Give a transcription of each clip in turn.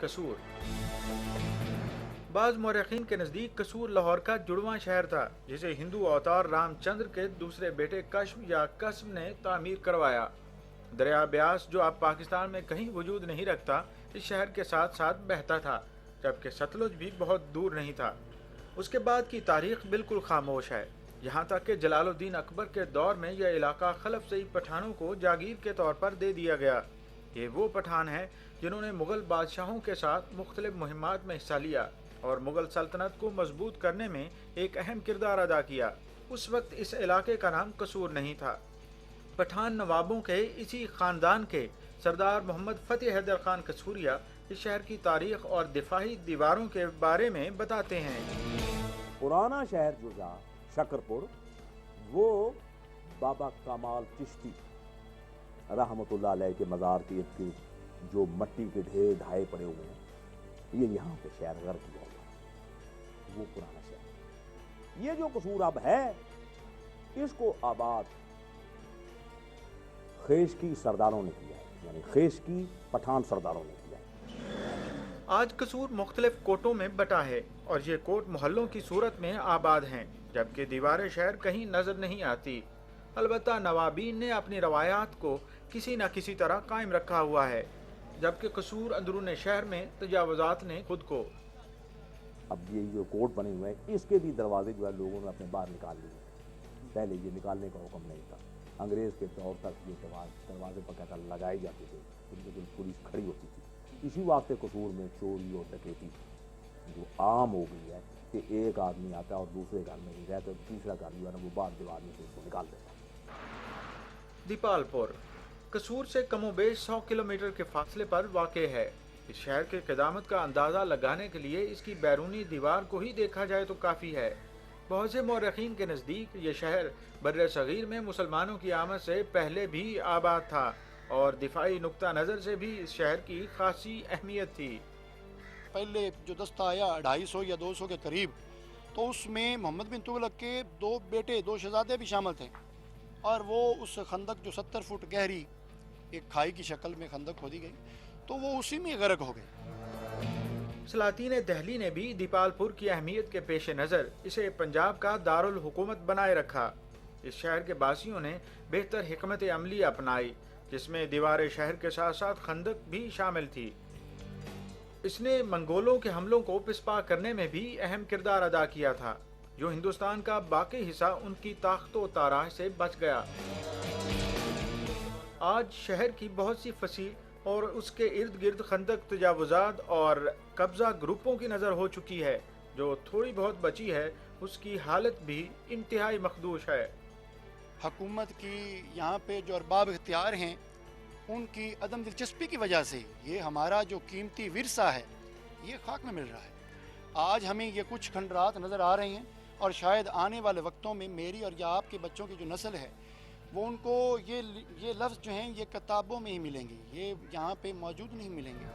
कसूर। बाज़ मौरखीन के नज़दीक कसूर लाहौर का जुड़वां शहर था, जिसे हिंदू अवतार रामचंद्र के दूसरे बेटे कश्म या कस्म ने तामीर करवाया। दरिया ब्यास, जो अब पाकिस्तान में कहीं वजूद नहीं रखता, इस शहर के साथ साथ बहता था, जबकि सतलुज भी बहुत दूर नहीं था। उसके बाद की तारीख बिल्कुल खामोश है। यहाँ तक कि जलालुद्दीन अकबर के दौर में यह इलाका खलफ से ही पठानों को जागीर के तौर पर दे दिया गया। ये वो पठान हैं जिन्होंने मुग़ल बादशाहों के साथ मुख्तलिफ मुहिम्मात में हिस्सा लिया और मुग़ल सल्तनत को मजबूत करने में एक अहम किरदार अदा किया। उस वक्त इस इलाके का नाम कसूर नहीं था। पठान नवाबों के इसी ख़ानदान के सरदार मोहम्मद फ़तेह हैदर खान कसूरिया इस शहर की तारीख और दिफाई दीवारों के बारे में बताते हैं। पुराना शहर जो था शकरपुर, वो बाबा कमाल चिश्ती रहमतुल्लाह अलैह के मज़ार के इर्द गिर्द जो मट्टी के ढेर ढाए पड़े हुए हैं, ये यहाँ पे शहर गर्क हुआ है, वो पुराना शहर। ये जो कसूर अब है, इसको आबाद खेशकी सरदारों ने किया है, यानी खेशकी पठान सरदारों ने किया है। आज कसूर मुख्तलिफ कोटों में बटा है और ये कोट मोहल्लों की सूरत में आबाद हैं, जबकि दीवार शहर कहीं नजर नहीं आती। अलबत्ता नवाबीन ने अपनी रवायात को किसी न किसी तरह कायम रखा हुआ है, जबकि कसूर अंदरून शहर में तजावुजात ने खुद को। अब ये जो कोट बने हुए हैं, इसके भी दरवाजे जो है लोगों ने अपने बाहर निकाल लिए। पहले ये निकालने का हुक्म नहीं था। अंग्रेज़ के दौर तक ये दरवाजे बकायदा लगाए जाते थे, उनके पुलिस खड़ी होती थी। इसी वास्ते कसूर में चोरी और डकैती जो आम हो गई है कि एक आदमी आता है और दूसरे घर में नहीं रहता, तो तीसरा घर जो है ना वो बाहर दीवार में से उसको निकाल देता है। दीपालपुर कसूर से कमोबेश 100 किलोमीटर के फासले पर वाक़े है। इस शहर के क़दामत का अंदाज़ा लगाने के लिए इसकी बैरूनी दीवार को ही देखा जाए तो काफ़ी है। बहुत से मौरखीन के नज़दीक ये शहर बर्रे सगीर में मुसलमानों की आमद से पहले भी आबाद था और दिफाई नुक्ता नज़र से भी इस शहर की खासी अहमियत थी। पहले जो दस्ता आया 250 या 200 के करीब, तो उसमें मोहम्मद बिन तुगलक के 2 बेटे 2 शहजादे भी शामिल थे, और वो उस खंदक जो 70 फुट गहरी एक खाई की शक्ल में खंदक खोदी गई, तो वो उसी में गर्क हो गए। सलातीन दहली ने भी दीपालपुर की अहमियत के पेश नज़र इसे पंजाब का दारुल हुकूमत बनाए रखा। इस शहर के बासियों ने बेहतर हिकमत अमली अपनाई, जिसमें दीवार शहर के साथ साथ खंदक भी शामिल थी। इसने मंगोलों के हमलों को पिसपा करने में भी अहम किरदार अदा किया था, जो हिंदुस्तान का बाकी हिस्सा उनकी ताकतो ताराह से बच गया। आज शहर की बहुत सी फसील और उसके इर्द गिर्द खंदक, तजावुजात और कब्जा ग्रुपों की नज़र हो चुकी है। जो थोड़ी बहुत बची है उसकी हालत भी इंतहाई मखदूश है। हुकूमत की यहाँ पे जो अरबाब इख्तियार हैं, उनकी अदम दिलचस्पी की वजह से ये हमारा जो कीमती विरसा है ये खाक में मिल रहा है। आज हमें ये कुछ खंडरात नज़र आ रहे हैं, और शायद आने वाले वक्तों में मेरी और या आपके बच्चों की जो नस्ल है वो उनको ये लफ्ज़ जो हैं ये किताबों में ही मिलेंगे, ये यहाँ पे मौजूद नहीं मिलेंगे।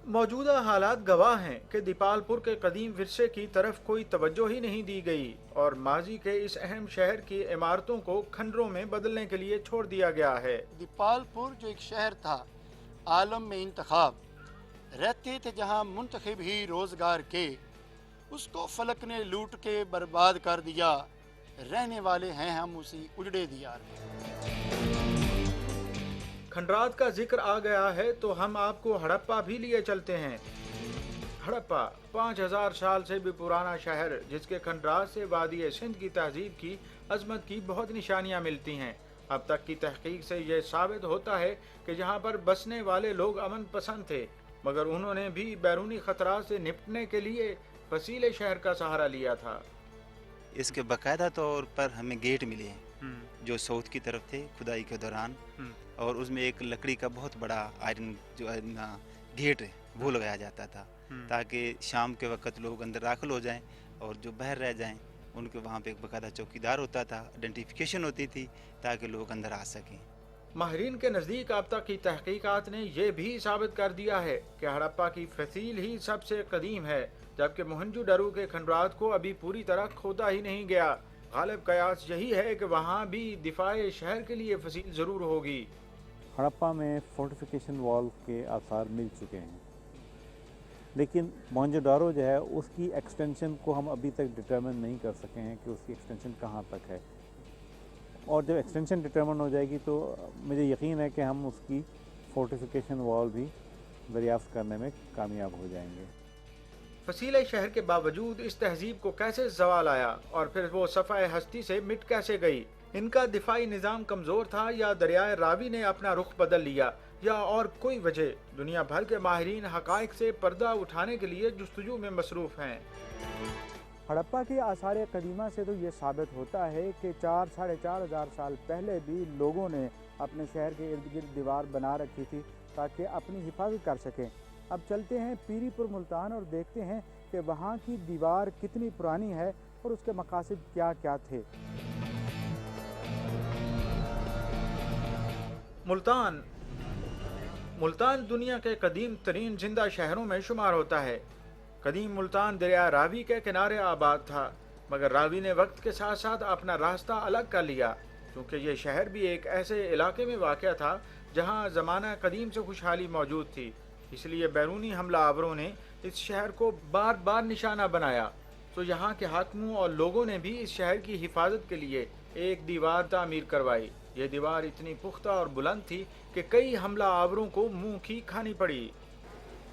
मौजूदा हालात गवाह हैं कि दीपालपुर के कदीम विरसे की तरफ कोई तवज्जो ही नहीं दी गई और माजी के इस अहम शहर की इमारतों को खंडरों में बदलने के लिए छोड़ दिया गया है। दीपालपुर जो एक शहर था आलम में इंतखाब, रहते थे जहाँ मुंतखब ही रोज़गार के, उसको फलक ने लूट के बर्बाद कर दिया, रहने वाले हैं हम उसी उजड़े दियार में। खंडरात का जिक्र आ गया है तो हम आपको हड़प्पा भी लिए चलते हैं। हड़प्पा 5000 साल से भी पुराना शहर, जिसके खंडरात से वादी सिंध की तहजीब की अजमत की बहुत निशानियां मिलती हैं। अब तक की तहकीक से यह साबित होता है कि यहाँ पर बसने वाले लोग अमन पसंद थे, मगर उन्होंने भी बैरूनी खतरात से निपटने के लिए फसीले शहर का सहारा लिया था। इसके बाकायदा तौर पर हमें गेट मिले हैं जो साउथ की तरफ थे खुदाई के दौरान, और उसमें एक लकड़ी का बहुत बड़ा आयरन जो गेट है वो लगाया जाता था, ताकि शाम के वक्त लोग अंदर दाखिल हो जाएं और जो बाहर रह जाएं उनके वहाँ पे एक बाकायदा चौकीदार होता था, आइडेंटिफिकेशन होती थी ताकि लोग अंदर आ सकें। माहिरीन के नज़दीक अब तक की तहकीकात ने यह भी साबित कर दिया है कि हड़प्पा की फसील ही सबसे कदीम है, जबकि मोहनजोदड़ो के खंडरात को अभी पूरी तरह खोदा ही नहीं गया। गालिब कयास यही है कि वहाँ भी दिफाए शहर के लिए फसील ज़रूर होगी। हड़प्पा में फोर्टिफिकेशन वॉल के आसार मिल चुके हैं, लेकिन मोहनजोदारो जो है उसकी एक्सटेंशन को हम अभी तक डिटरमिन नहीं कर सके हैं कि उसकी एक्सटेंशन कहाँ तक है, और जब एक्सटेंशन डिटरमिन हो जाएगी तो मुझे यकीन है कि हम उसकी फोर्टिफिकेशन वॉल भी दरियाफ्त करने में कामयाब हो जाएंगे। फसीले शहर के बावजूद इस तहजीब को कैसे ज़वाल आया और फिर वो सफ़ाए हस्ती से मिट कैसे गई? इनका दिफाई निज़ाम कमज़ोर था या दरियाए रावी ने अपना रुख बदल लिया, या और कोई वजह? दुनिया भर के माहिरीन हक़ाइक़ से पर्दा उठाने के लिए जुस्तजू में मसरूफ़ हैं। हड़प्पा के आसार कदीमा से तो ये साबित होता है कि 4-4.5 हज़ार साल पहले भी लोगों ने अपने शहर के इर्द गिर्द दीवार बना रखी थी ताकि अपनी हिफाजत कर सकें। अब चलते हैं पीरीपुर मुल्तान और देखते हैं कि वहाँ की दीवार कितनी पुरानी है और उसके मकासद क्या क्या थे। मुल्तान दुनिया के कदीम तरीन जिंदा शहरों में शुमार होता है। कदीम मुल्तान दरिया रावी के किनारे आबाद था, मगर रावी ने वक्त के साथ साथ अपना रास्ता अलग कर लिया, क्योंकि ये शहर भी एक ऐसे इलाके में वाक़या था जहाँ ज़माना कदीम से खुशहाली मौजूद थी। इसलिए बैरूनी हमला आवरों ने इस शहर को बार बार निशाना बनाया, तो यहाँ के हाकिमों और लोगों ने भी इस शहर की हिफाजत के लिए एक दीवार तामीर करवाई। ये दीवार इतनी पुख्ता और बुलंद थी कि कई हमला आवरों को मुंह की खानी पड़ी।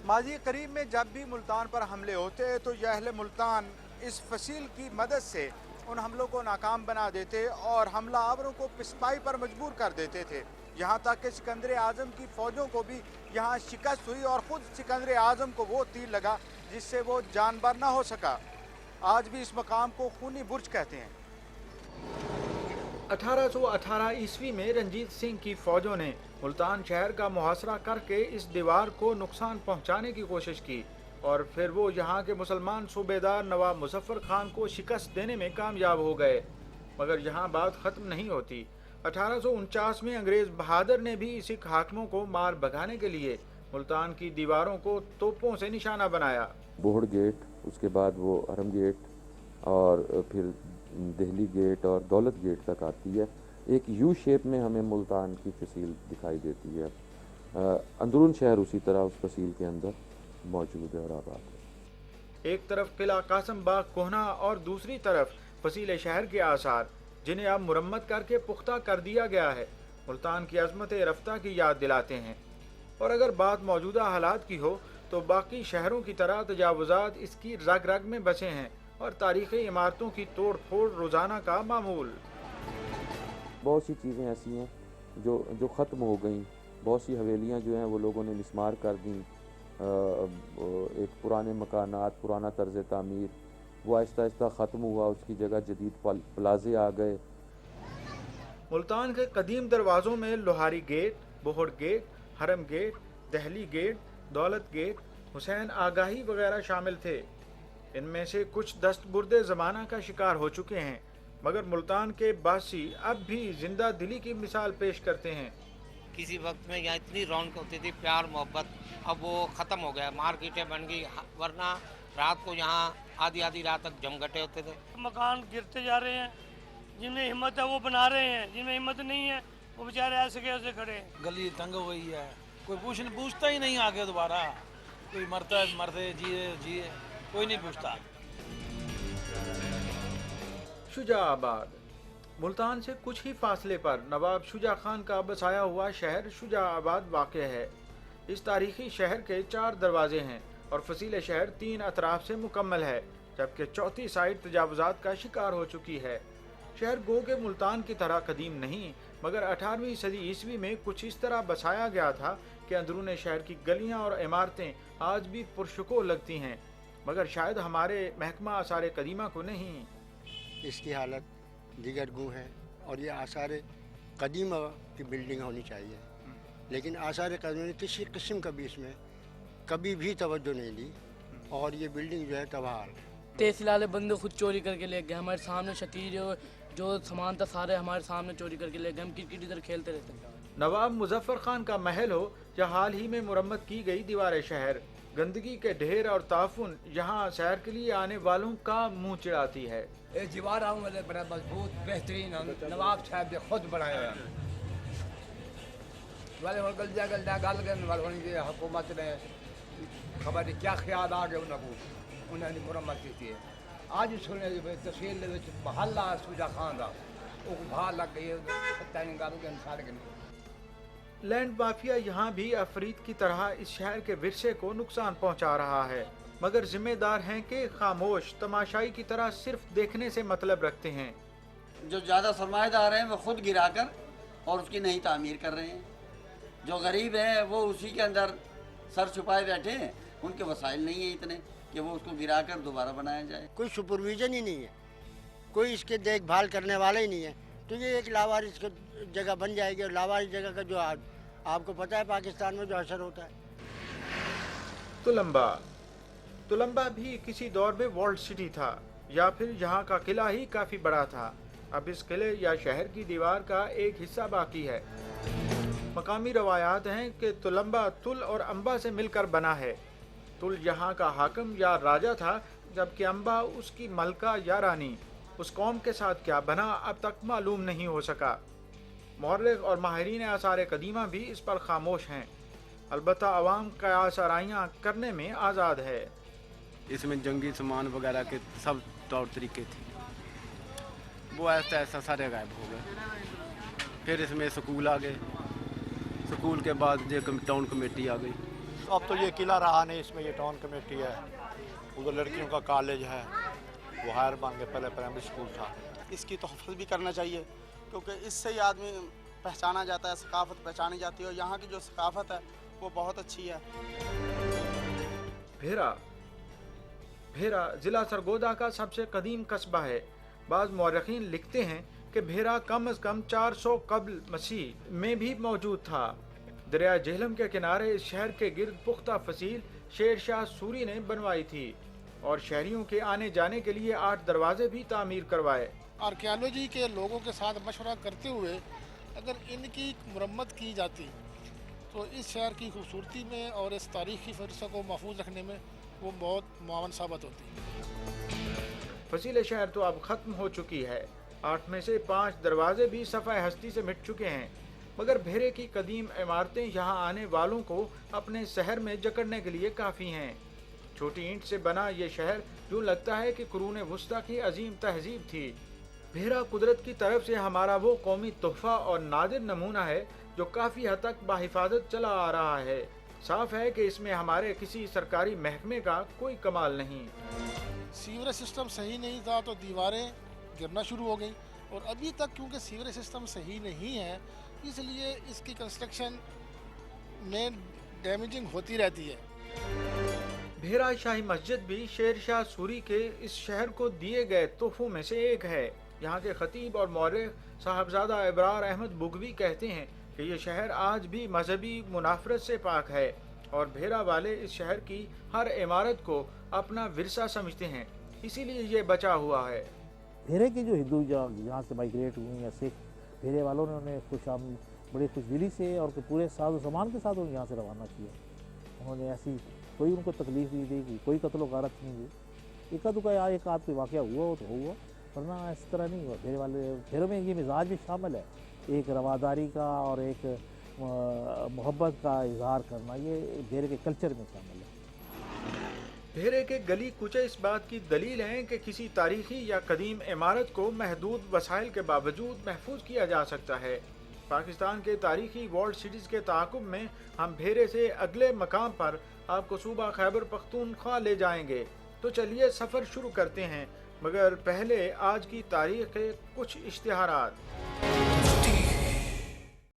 माजी करीब में जब भी मुल्तान पर हमले होते तो ये अहले मुल्तान इस फसील की मदद से उन हमलों को नाकाम बना देते और हमला आवरों को पिसपाई पर मजबूर कर देते थे। यहाँ तक कि सिकंदर आज़म की फ़ौजों को भी यहाँ शिकस्त हुई और ख़ुद सिकंदर आज़म को वो तीर लगा जिससे वो जानबर ना हो सका। आज भी इस मकाम को खूनी बुर्ज कहते हैं। 1818 ईस्वी में रंजीत सिंह की फ़ौजों ने मुल्तान शहर का मुहासरा करके इस दीवार को नुकसान पहुँचाने की कोशिश की और फिर वो यहाँ के मुसलमान सूबेदार नवाब मुजफ्फर खान को शिकस्त देने में कामयाब हो गए। मगर यहाँ बात ख़त्म नहीं होती। 1849 में अंग्रेज़ बहादुर ने भी सिख हाकिमों को मार भगाने के लिए मुल्तान की दीवारों को तोपों से निशाना बनाया। बोहड़ गेट, उसके बाद वो हरम गेट और फिर दिल्ली गेट और दौलत गेट तक आती है। एक यू शेप में हमें मुल्तान की फसील दिखाई देती है। अंदरून शहर उसी तरह उस फसील के अंदर मौजूद है और आबाद है। एक तरफ किला कासम बाग कोहना और दूसरी तरफ फसील शहर के आसार, जिन्हें अब मुरम्मत करके पुख्ता कर दिया गया है, मुल्तान की अज़मत रफ्ता की याद दिलाते हैं। और अगर बात मौजूदा हालात की हो तो बाकी शहरों की तरह तजावुज़ात इसकी रग रग में बसे हैं और तारीख़ी इमारतों की तोड़ फोड़ रोज़ाना का मामूल। बहुत सी चीज़ें ऐसी हैं जो ख़त्म हो गई। बहुत सी हवेलियाँ जो हैं वो लोगों ने मिसमार कर दी। एक पुराने मकानात, पुराना तर्ज तामीर, वो आहिस्ता आहिस्ता ख़त्म हुआ, उसकी जगह जदीद प्लाजे आ गए। मुल्तान के कदीम दरवाज़ों में लोहारी गेट, बोहड़ गेट, हरम गेट, दहली गेट, दौलत गेट, हुसैन आगाही वगैरह शामिल थे। इनमें से कुछ दस्तबुर्दे ज़माना का शिकार हो चुके हैं, मगर मुल्तान के बासी अब भी जिंदा दिली की मिसाल पेश करते हैं। किसी वक्त में यहाँ इतनी रौनक होती थी, प्यार मोहब्बत, अब वो ख़त्म हो गया। मार्केटें बन गई, वरना रात को यहाँ आधी आधी रात तक जमघटे होते थे। मकान गिरते जा रहे हैं, जिनमें हिम्मत है वो बना रहे हैं, जिनमें हिम्मत नहीं है वो बेचारे ऐसे के ऐसे खड़े हैं। गली तंग हो गई है, कोई पूछता ही नहीं आगे दोबारा। कोई मरता मरते, जिए कोई नहीं पूछता। शुजाआबाद मुल्तान से कुछ ही फासले पर नवाब शुजा खान का बसाया हुआ शहर शुजाआबाद वाक़ है। इस तारीखी शहर के 4 दरवाजे हैं और फसील शहर 3 अतराफ से मुकम्मल है, जबकि चौथी साइड तजावुज़ात का शिकार हो चुकी है। शहर गो के मुल्तान की तरह कदीम नहीं, मगर 18वीं सदी ईस्वी में कुछ इस तरह बसाया गया था कि अंदरून शहर की गलियां और इमारतें आज भी पुरशुको लगती हैं, मगर शायद हमारे महकमा आसार कदीमा को नहीं। इसकी हालत दिगर गू है और ये आसार कदीमा की बिल्डिंग होनी चाहिए, लेकिन आसार कदीमा ने किसी किस्म का भी इसमें कभी भी तवज्जो नहीं दी और ये बिल्डिंग जो है तबाह है। तहसील बंदे खुद चोरी करके ले गए हमारे सामने। शतीर जो सामान था सारे हमारे सामने चोरी करके ले गए। हम क्रिकेट इधर खेलते रहते थे। नवाब मुजफ्फर खान का महल हो या हाल ही में मुरम्मत की गई दीवार शहर, गंदगी के ढेर और ताफुन यहाँ सैर के लिए आने वालों का मुंह चिढ़ाती है। ये दीवार बड़ा मजबूत बेहतरीन नवाब साहब ने खुद बनाया वाले गल गल हुकूमत ने खबर नहीं क्या ख्याल आ गया उन्होंने मुरम्मत की थी। आज सुने तहसील महल्ला सूजा खान का वो बाहर लग गई तीन गल के अनुसार के लैंड माफिया यहाँ भी अफरीद की तरह इस शहर के विरसे को नुकसान पहुँचा रहा है, मगर जिम्मेदार हैं कि खामोश तमाशाई की तरह सिर्फ देखने से मतलब रखते हैं। जो ज़्यादा सरमाएदार हैं वो खुद गिराकर और उसकी नई तामीर कर रहे हैं, जो गरीब हैं वो उसी के अंदर सर छुपाए बैठे हैं, उनके वसाइल नहीं है इतने कि वो उसको गिराकर दोबारा बनाया जाए। कोई सुपरविजन ही नहीं है, कोई इसके देखभाल करने वाला ही नहीं है, तो ये एक लावारिस जगह बन जाएगी। और लावारिस जगह का जो आपको पता है पाकिस्तान में जो असर होता है। तुलंबा भी किसी दौर में वॉल्ड सिटी था, या फिर यहाँ का किला ही काफ़ी बड़ा था। अब इस किले या शहर की दीवार का एक हिस्सा बाकी है। मकामी रवायात हैं कि तुलंबा तुल और अम्बा से मिलकर बना है। तुल यहाँ का हाकिम या राजा था, जबकि अम्बा उसकी मलका या रानी। उस कौम के साथ क्या बना अब तक मालूम नहीं हो सका। मौर्रिख और माहिरीन आसार कदीमा भी इस पर खामोश हैं। अलबत्ता अवाम कयास आराइयाँ करने में आज़ाद है। इसमें जंगी सामान वगैरह के सब तौर तरीके थे, वो ऐसा ऐसा सारे गायब हो गए। फिर इसमें स्कूल आ गए, स्कूल के बाद ये टाउन कमेटी आ गई। अब तो ये किला रहा नहीं, इसमें ये टाउन कमेटी है। उधर लड़कियों का कॉलेज है, वो हायर बन गए, पहले प्राइमरी स्कूल था। इसकी तोहफ़त भी करना चाहिए, क्योंकि इससे ही आदमी पहचाना जाता है, सकाफत पहचानी जाती है। और यहाँ की जो सकाफत है वो बहुत अच्छी है। भेरा ज़िला सरगोदा का सबसे कदीम कस्बा है। बाज़ मौरखीन लिखते हैं कि भेरा कम अज़ कम 400 कब्ल मसीह में भी मौजूद था। दरिया जेहलम के किनारे इस शहर के गिर्द पुख्ता फसील शेर शाह सूरी ने बनवाई थी और शहरियों के आने जाने के लिए 8 दरवाजे भी तामीर करवाए। आर्कियोलॉजी के लोगों के साथ मशवरा करते हुए अगर इनकी मुरम्मत की जाती तो इस शहर की खूबसूरती में और इस तारीखी फ़रसा को महफूज रखने में वो बहुत मुआवन साबित होती। फसील शहर तो अब ख़त्म हो चुकी है। 8 में से 5 दरवाजे भी सफ़ाए हस्ती से मिट चुके हैं, मगर भेरे की कदीम इमारतें यहाँ आने वालों को अपने शहर में जकड़ने के लिए काफ़ी हैं। छोटी ईंट से बना ये शहर यूँ लगता है कि कुरून वुस्ता की अजीम तहजीब थी। भेरा कुदरत की तरफ से हमारा वो कौमी तोहफ़ा और नादिर नमूना है जो काफ़ी हद तक बाहिफाजत चला आ रहा है। साफ है कि इसमें हमारे किसी सरकारी महकमे का कोई कमाल नहीं। सीवरेज सिस्टम सही नहीं था तो दीवारें गिरना शुरू हो गई, और अभी तक क्योंकि सीवरेज सिस्टम सही नहीं है इसलिए इसकी कंस्ट्रक्शन में डैमेजिंग होती रहती है। भेरा शाही मस्जिद भी शेर शाह सूरी के इस शहर को दिए गए तोहफों में से एक है। यहाँ के खतीब और मौर्रिख साहबजादा इब्रार अहमद बुगवी कहते हैं कि ये शहर आज भी मजहबी मुनाफरत से पाक है और भेरा वाले इस शहर की हर इमारत को अपना विरसा समझते हैं, इसीलिए ये बचा हुआ है। भेरे के जो हिंदू यहाँ से माइग्रेट हुए या सिख, भेरे वालों ने उन्हें बड़ी खुशदिली से और पूरे साजो सामान के साथ उन्हें यहाँ से रवाना किया। उन्होंने ऐसी कोई उनको तकलीफ नहीं दी, कोई कत्ल गारत नहीं हुई। इक्का दुक्का एक आध कोई वाक़या हुआ हो तो हुआ, वरना इस तरह नहीं हुआ। भेरों में ये मिजाज भी शामिल है, एक रवादारी का और एक मोहब्बत का इजहार करना, ये भेरे के कल्चर में शामिल है। भेरे के गली कुचे इस बात की दलील हैं कि किसी तारीखी या कदीम इमारत को महदूद वसाइल के बावजूद महफूज किया जा सकता है। पाकिस्तान के तारीखी वर्ल्ड सिटीज़ के ताक़ुब में हम भेरे से अगले मकाम पर आपको सूबा खैबर पख्तूनख्वा ले जाएंगे। तो चलिए सफ़र शुरू करते हैं, मगर पहले आज की तारीख़ के कुछ इश्तिहारात।